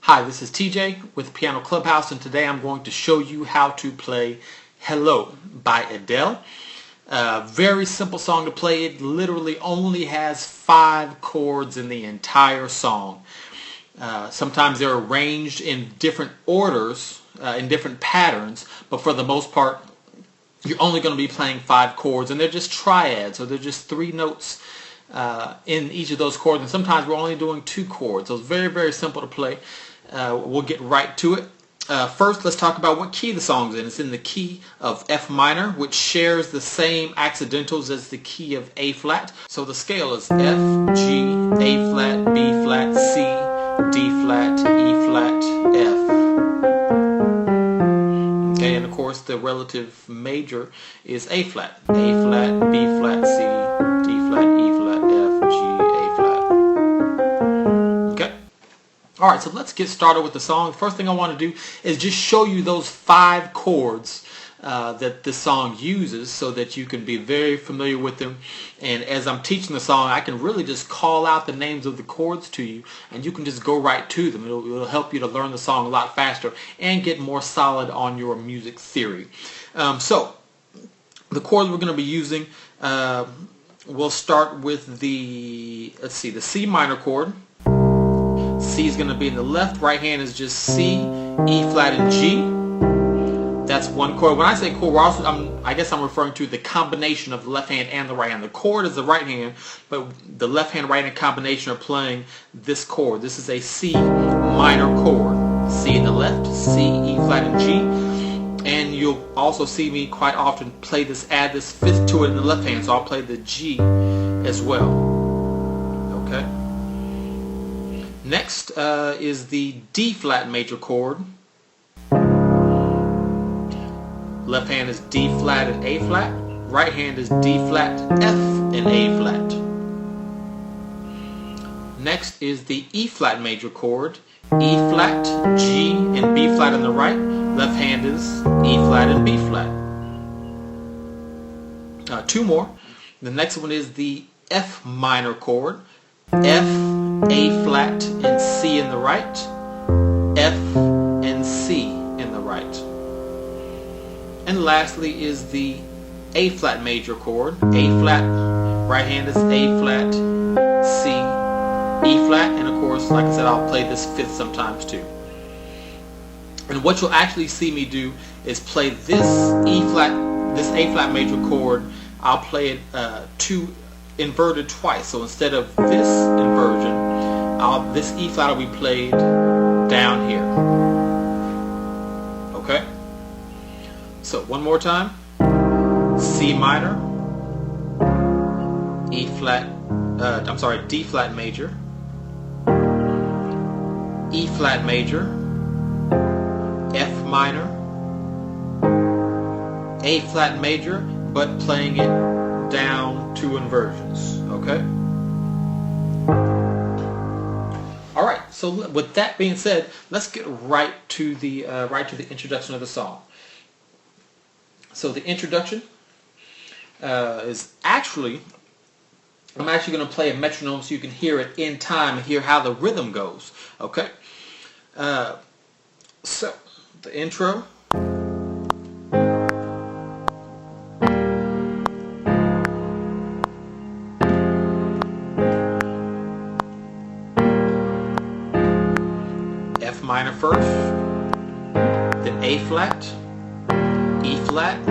Hi, this is TJ with Piano Clubhouse, and today I'm going to show you how to play Hello by Adele. Very simple song to play. It literally only has 5 chords in the entire song. Sometimes they're arranged in different orders, in different patterns, but for the most part, you're only going to be playing 5 chords, and they're just triads, so they're just 3 notes in each of those chords, and sometimes we're only doing 2 chords. So it's very, very simple to play. We'll get right to it. First, let's talk about what key the song's in. It's in the key of F minor, which shares the same accidentals as the key of A flat. So the scale is F, G, A flat, B flat, C, D flat, E flat, F. Okay, and of course the relative major is A flat. A flat, B flat, C, D flat, E flat, F, G, A flat. Okay? Alright, so let's get started with the song. The first thing I want to do is just show you those 5 chords that this song uses so that you can be very familiar with them. And as I'm teaching the song, I can really just call out the names of the chords to you, and you can just go right to them. It'll help you to learn the song a lot faster and get more solid on your music theory. So the chords we're going to be using, we'll start with the C minor chord. C is going to be in the left. Right hand is just C, E flat, and G. That's one chord. When I say chord, I guess I'm referring to the combination of the left hand and the right hand. The chord is the right hand, but the left hand, right hand combination are playing this chord. This is a C minor chord. C in the left, C, E flat, and G. And you'll also see me quite often play this, add this fifth to it in the left hand. So I'll play the G as well. Okay. Next is the D flat major chord. Left hand is D flat and A flat. Right hand is D flat, F, and A flat. Next is the E flat major chord. E flat, G, and B flat on the right. Left hand is E flat and B flat. 2 more. The next one is the F minor chord. F, A flat, and C in the right. F and C in the right. And lastly is the A flat major chord. A flat, right hand is A flat, C, E flat, and of course, like I said, I'll play this fifth sometimes too. And what you'll actually see me do is play this A flat major chord. I'll play it inverted twice. So instead of this inversion, this E flat will be played down here. Okay? So one more time. C minor, D flat major, E flat major, F minor, A flat major, but playing it down 2 inversions. Okay? Alright, so with that being said, let's get right to the introduction of the song. So the introduction is I'm actually going to play a metronome so you can hear it in time and hear how the rhythm goes. Okay? So the intro. F minor first, then A flat, E flat,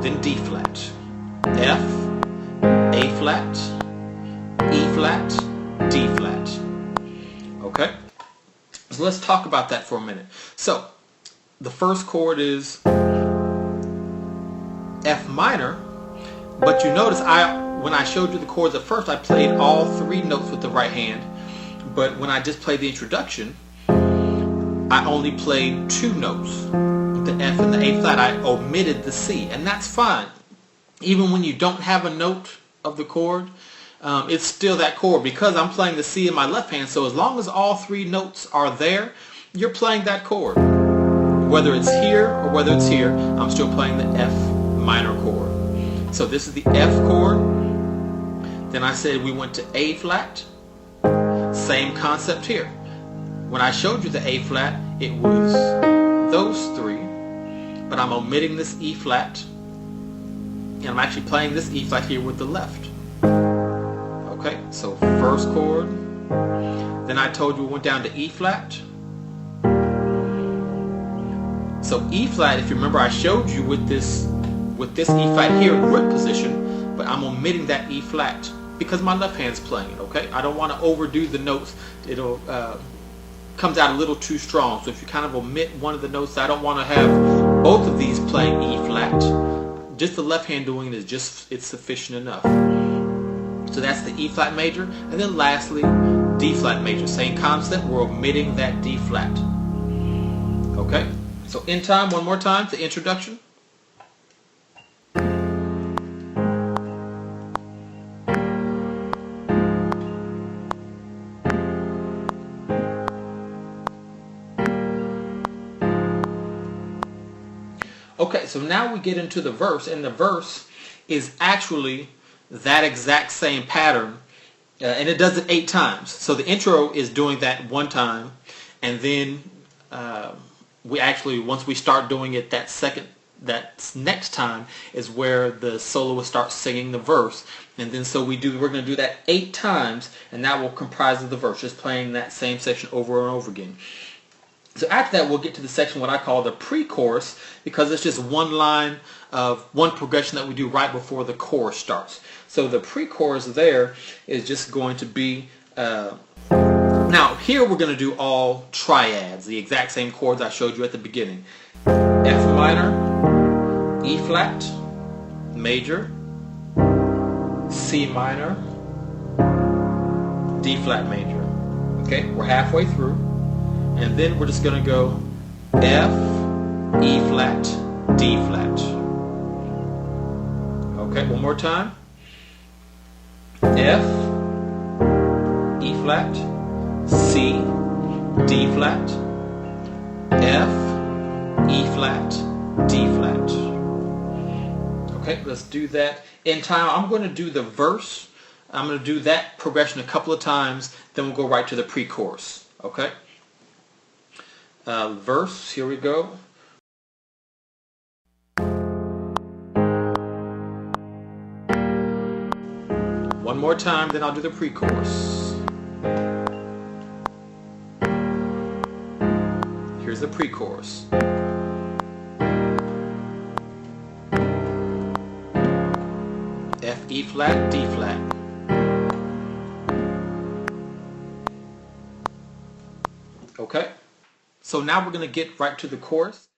then D flat, F, A flat, E flat, D flat. Okay? So let's talk about that for a minute. So the first chord is F minor, but you notice when I showed you the chords at first, I played all 3 notes with the right hand, but when I just played the introduction, I only played 2 notes. The F and the A flat. I omitted the C, and that's fine. Even when you don't have a note of the chord, it's still that chord because I'm playing the C in my left hand. So as long as all 3 notes are there, you're playing that chord. Whether it's here or whether it's here, I'm still playing the F minor chord. So this is the F chord. Then I said we went to A flat. Same concept here. When I showed you the A flat, it was those three, but I'm omitting this E flat, and I'm actually playing this E flat here with the left. Okay, so first chord, then I told you we went down to E flat. So E flat, if you remember, I showed you with this E flat here in root position, but I'm omitting that E flat because my left hand's playing it. Okay, I don't want to overdo the notes. It'll comes out a little too strong. So if you kind of omit one of the notes, I don't want to have both of these playing E flat. Just the left hand doing it is it's sufficient enough. So that's the E flat major, and then lastly D flat major. Same concept. We're omitting that D flat. Okay. So in time, one more time, the introduction. Okay, so now we get into the verse, and the verse is actually that exact same pattern, and it does it 8 times. So the intro is doing that 1 time, and then we actually, once we start doing it that next time is where the soloist starts singing the verse, and then so we're going to do that 8 times, and that will comprise of the verse, just playing that same section over and over again. So after that, we'll get to the section what I call the pre-chorus, because it's just one line of one progression that we do right before the chorus starts. So the pre-chorus there is just going to be, now here we're going to do all triads, the exact same chords I showed you at the beginning. F minor, E flat, major, C minor, D flat major. Okay, we're halfway through. And then we're just going to go F, E flat, D flat. Okay, one more time. F, E flat, C, D flat, F, E flat, D flat. Okay, let's do that in time. I'm going to do the verse. I'm going to do that progression a couple of times, then we'll go right to the pre-chorus. Okay? Verse, here we go. One more time, then I'll do the pre-chorus. Here's the pre-chorus. F, E flat, D flat. Okay? So now we're going to get right to the chorus.